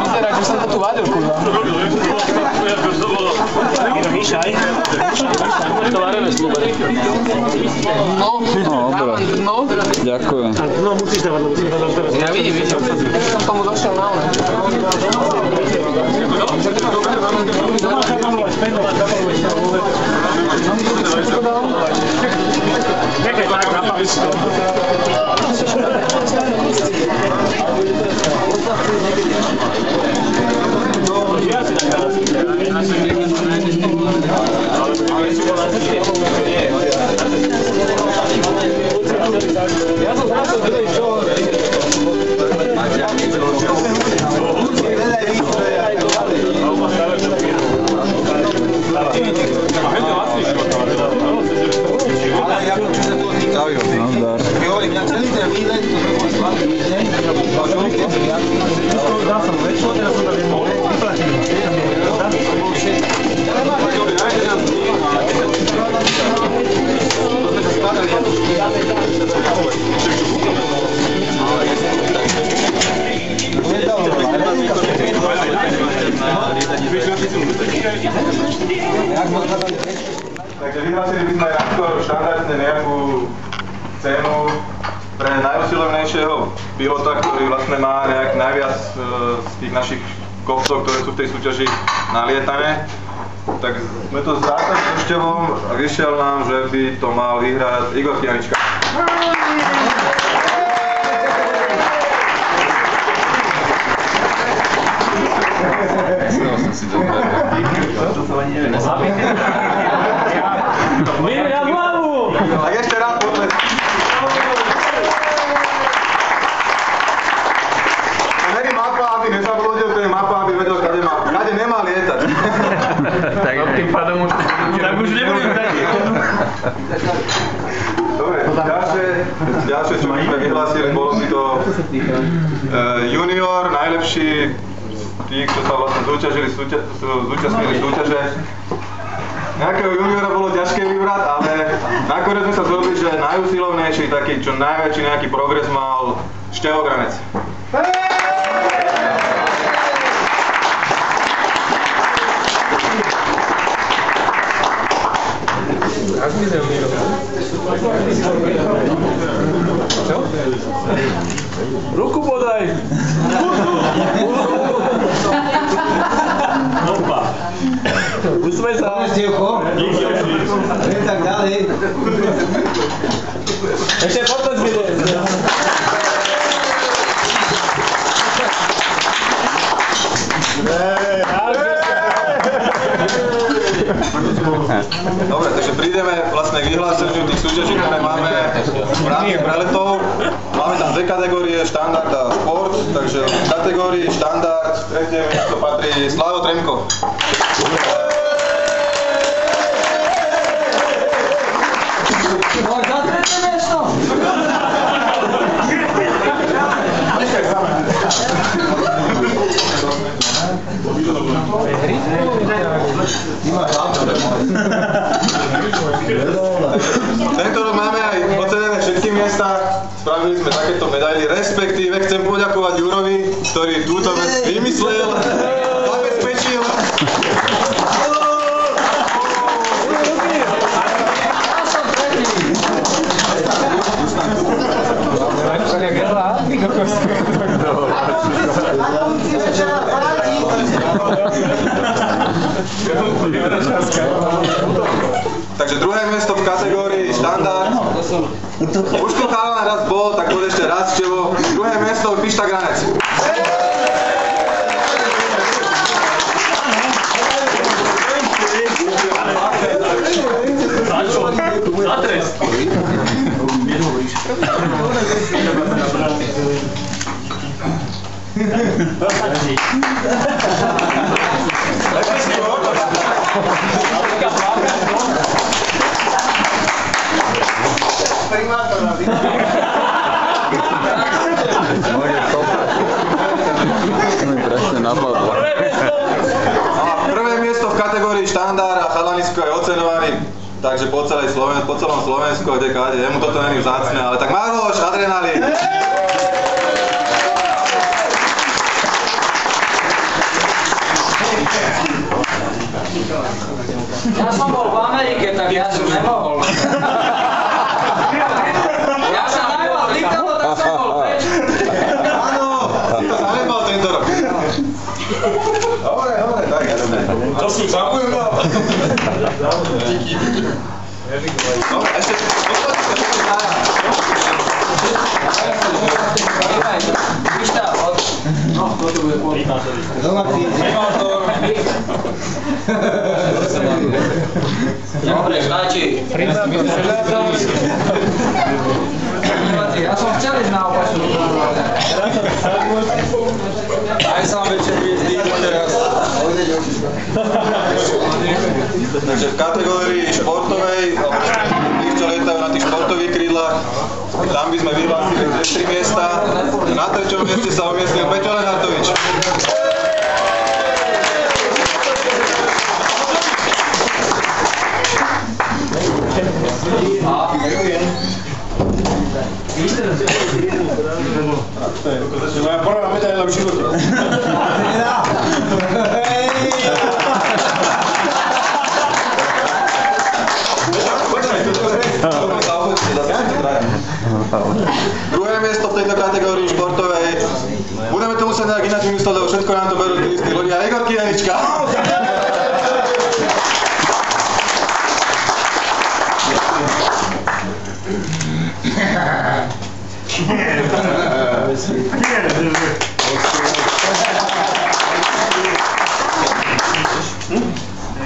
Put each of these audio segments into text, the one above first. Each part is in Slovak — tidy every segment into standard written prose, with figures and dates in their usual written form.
Vyzerá, že som to tu vadil, kurva. Míšaj. To varené slúbené. No, no. Ďakujem. No, musíš dávať, lebo si dávať teraz. Ja vidím. Som tomu došiel na ole. Nechaj tak, napaviť si to. Ja som zase vedel, čo... Takže vyhlásili by sme aj takto štandardne nejakú cenu pre najusilovnejšieho pilota, ktorý vlastne má nejak najviac z tých našich kopcov, ktoré sú v tej súťaži nalietané. Tak sme to zrátali so Števom a vyšiel nám, že by to mal vyhrať Igor Kianička. Mine na hlavu! Tak ešte raz poďme. Není mapa, aby nezabludil, to je mapa, aby vedel, kade nemá lietať. Tak tým pádom už... Tak už nebudem taký. Dobre, ďalšie, čo sme vyhlásili, bolo si to junior, najlepší tí, čo sa vlastne zúčastnili súťaže. Nejakého juniora bolo ťažké vybrať, ale nakoniec sme sa zhodli, že najusilovnejší, taký, čo najväčší nejaký progres mal Števo Granec. Čo? Ruku podaj! Opa! Usmej sa! Tak ďalej. Ešte potleč mi dnes! Dobre, takže prídeme vlastne k vyhláseniu tých súťaží, ktoré máme v rámci preletov. Máme tam dve kategórie, štandard a šport, takže v kategórii štandard tretie miesto patrí Slavo Tremko. Za tretie miesto! Tento rok máme aj ocenené všetky miesta, spravili sme takéto medaily, respektíve chcem poďakovať Jurovi, ktorý túto vec vymyslel, zabezpečil. Takže druhé miesto v kategórii štandard. Už tu chalan raz bol, tak poď ešte raz, Števo. Druhé miesto Pišta Granec. Za trest! Primátor. napadlo. Prvé miesto v kategórii štandard a chalanisko je oceňovaný, takže po celom Slovensku, kde jemu toto není vzácne, ale tak Maroš, adrenalín. Ja som bol v Amerike, tak ja som nemohol. Ja sa najmal líkalo, tak som bol preč. Áno, ty to zanedbal tento rok. Dobre, tak ja dobre. To sú zabujem vám. No, ešte posledný sa všetko znája. No, toto bude primátor. Dobre, stačí. Ja som chcel ísť na opačnú. Aj sám večer hviezdy teraz. Takže v kategórii športovej, tých, čo lietajú na tých športových krídlach, tam by sme vyhlásili 3 miesta. Na 3. mieste sa umiestnil Peťo Lenartovič. Moja prvá medaila v živote. Druhé miesto v tejto kategórii športovej. Budeme to musieť nejak ináč vymyslieť, lebo všetko nám to berú tí istí ľudia. Igor Kijanička.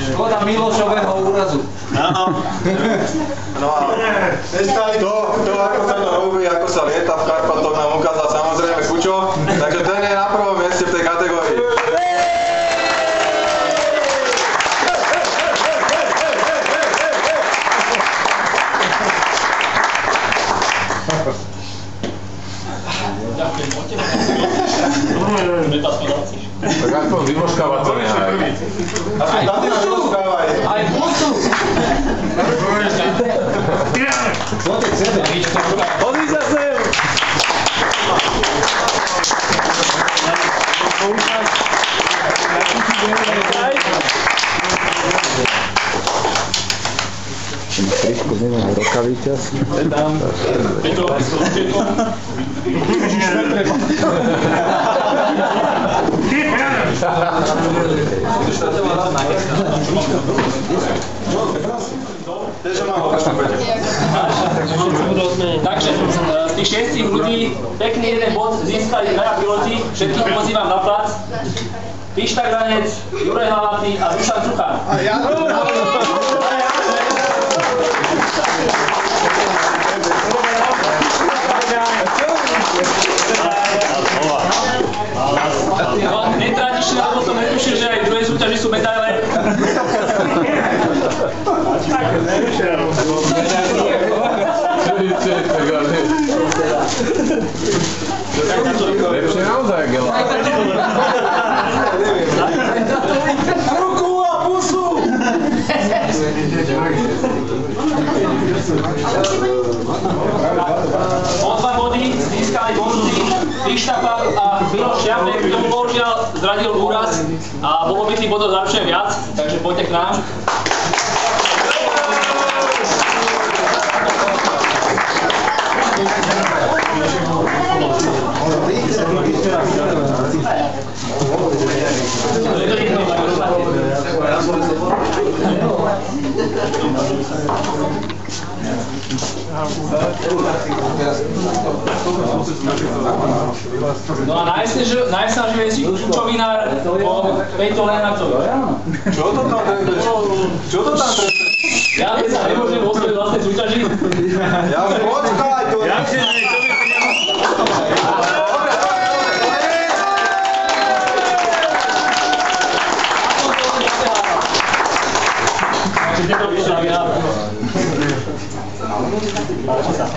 Škoda Milošového úrazu. No a to, ako sa to robí, ako sa lieta v Karpatoch, nám ukázal samozrejme Kučo, takže ten je na prvom mieste v tej kategórii. Tak aspoň vymoškávať to nehaj. Aspoň tam ty nás vymoškávaj. Aj pusu. Hodí sa sem! Tričko nemám rukavice asi. Takže z tých 6 ľudí pekný jeden bod získali traja piloti, všetkých pozývam na plac. Pišta Granec, Juraj Hlavatý a Dušan Suchán. Netradične, lebo som netušil, že aj v druhej súťaži sú medaile. Lepšie naozaj, Gela. Ruku a pusu! O 2 body získali bonusy Pištapa a Miloš Jafek, ktorý bohužiaľ zradil úraz a bolo by tých bodov zaručene viac, takže poďte k nám. No a najsnaživejší kľúčovinár bol Peťo Lenartovič. Čo to tam trese? Ja sa nemôžem vo svojej vlastnej súťaži. Ja počkaj, to je...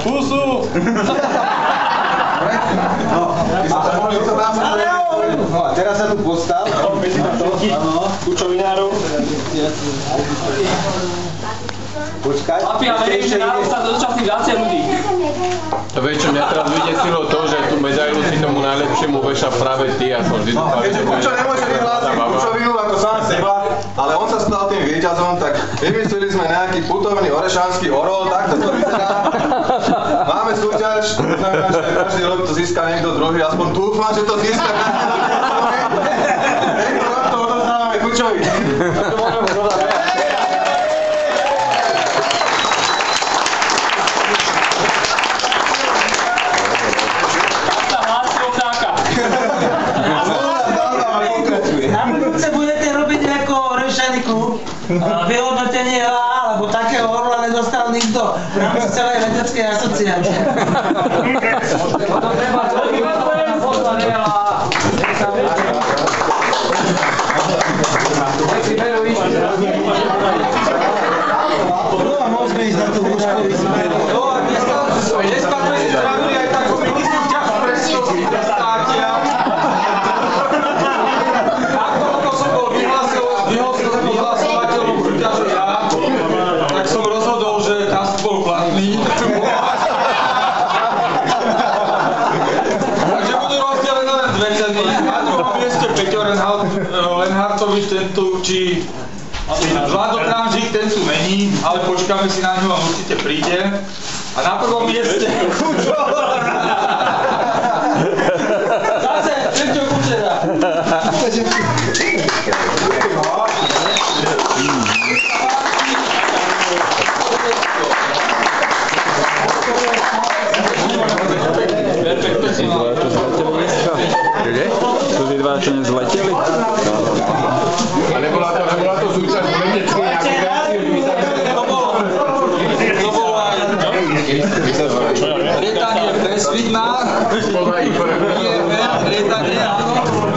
Pusu! No, ty sa mohli to nám No a teraz sa tu postav. Kučovinárov. Počkaj. Chlapi, a verím, že národ sa zúčastní viacej ľudí. To vieš čo, mňa teraz vydesilo to, že tú medailu si tomu najlepšiemu veša práve ty, ja som vždy dúfal, Keďže Kučo nemôže vyhlásiť Kučovinu ako sám seba, ale on sa stal tým víťazom, tak vymysleli sme nejaký putovný orešanský orol, takto to vyzerá. Máme súťaž, to znamená, že každý rok to získa niekto druhý, aspoň dúfam, že to získa niekto rok to odovzdávame Kučovi. Vyhodnotenie alebo takého orla nedostal nikto v rámci celej vedeckej asociácie. To treba môžeme ísť na tú húšku. Dneska sme si spravili aj takú mini súťaž pre státia. Ako som bol vyhlasovateľom súťaže ja, tak som rozhodol, že tá bol platný. Takže budú rozdelené len dve ceny. Na druhom mieste Peťo Lenhartovi, ten tu, či Vlado Kramžík, ten tu není, ale počkáme si na ňu a určite príde. A na prvom mieste Kučo! Zase, Peťo Kučera! Sú tí dva, čo nezleteli? A nebola to súčasť vedeckej To bolo aj lietanie bez vidna, lietanie, áno.